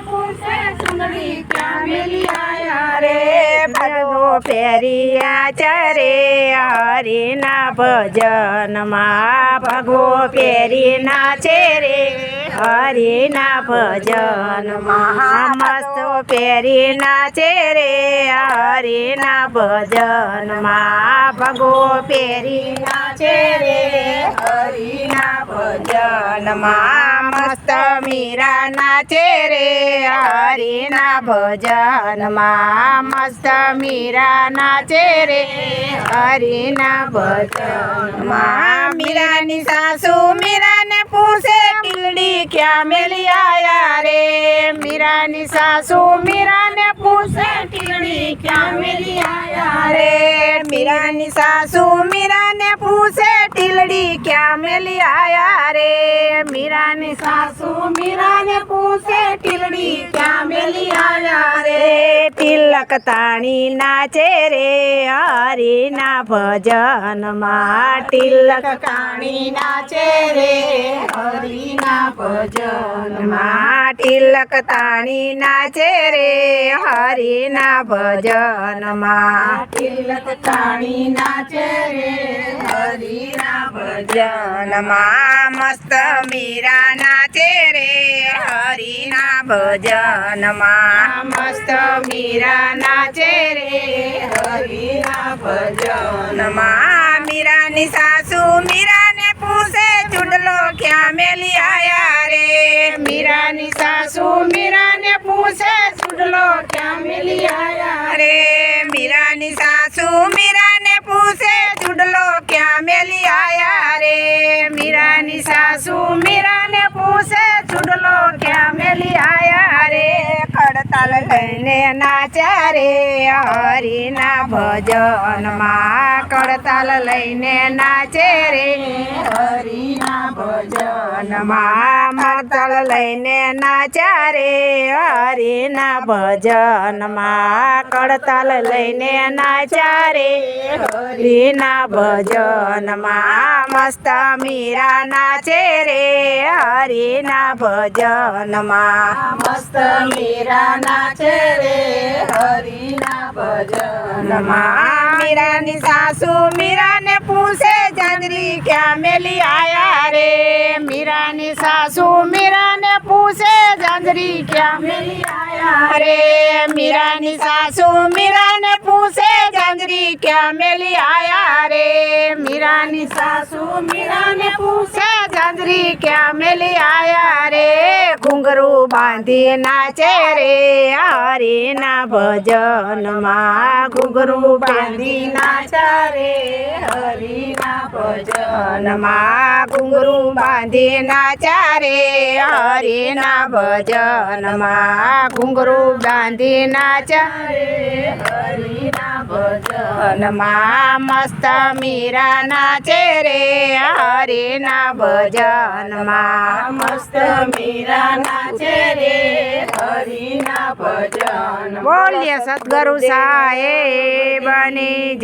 પૂછે ચુંદડી ક્યાં મેલી આયા રે ભગવો પહેર્યા ચરે હરિના ભજનમાં ભગવો પહેરી નાચે રે હરિના ભજનમાં મસ્ત પહેરી નાચે રે હરિના ભજનમાં ભગવો પહેરી નાચે રે હરિના ભજનમાં મસ્ત મીરા નાચે રે હરિના ભજનમાં મસ્ત મીરા નાચે રે હરિના ભજનમાં મીરાની સાસુ મીરાને પૂછે ટીલડી ક્યાં મેલી આયા રે મીરાની સાસુ મીરાને પૂછે ટીલડી ક્યાં મેલી આયા રે મીરાની સાસુ મીરાને પૂછે ટીલડી ક્યાં મેલી આયા રે મીરાની સાસુ મીરાને પૂછે ટીલડી ક્યાં મેલી આયા રે તિલક તાણી નાચે રે હરિના ભજનમાં તિલક તાણી નાચે રે હરિના ભજનમાં તિલક તાણી નાચે રે હરિના ભજનમાં તિલક તાણી નાચે રે હરિના ભજનમાં મસ્ત મીરા નાચે રે હરિના ભજનમાં મસ્ત મીરા નાચે રે હરિના ભજનમાં મીરાની સાસુ મીરાને પૂછે ચૂડલો ક્યાં મેલી આયા રે મીરાની સાસુ મીરાને પૂછે ચૂડલો ક્યાં મેલી આયા રે મીરાની સાસુ મીરાને પૂછે ચૂડલો ક્યાં મેલી આયા રે મીરાની સાસુ મીરાને પૂછે ચૂડલો ક્યાં મેલી આયા રે ખડતાલ લઈને નાચ્યા રે હરિના ભજનમાં કડતાલ લઈને નાચે રે હરિના ભજનમાં મડતાલ લઈને નાચ્યા રે હરિના ભજનમાં કડતાલ લઈને નાચ્યા રે હરિના ભજનમાં મસ્ત મીરા નાચે રે હરિના ભજનમાં મસ્ત મીરા નાચે રે હરિના ભજનમાં મીરાની સાસુ મીરાને પૂછે જાંજરી ક્યાં મેલી આયા રે મીરાની સાસુ મીરાને પૂછે જાંજરી ક્યાં મેલી આયા રે મીરાની સાસુ મીરાને પૂછે જાંજરી ક્યાં મેલી આયા રે મીરાની સાસુ મીરાને પૂછે જાંજરી ક્યાં મેલી આયા રે ઘૂંઘરું બાંધી નાચે રે હરિના ભજનમાં ઘૂંઘરું બાંધી નાચા રે હરિના ભજનમાં ઘૂંઘરું બાંધી નાચા રે હરિના ભજનમાં ઘૂંઘરું બાંધી નાચા રે હરિના ભજનમાં મસ્ત મીરા નાચે રે હરિના ભજનમાં મસ્ત મીરા નાચે રે હરિના ભજન બોલીએ સદગુરુ સાહેબની જય.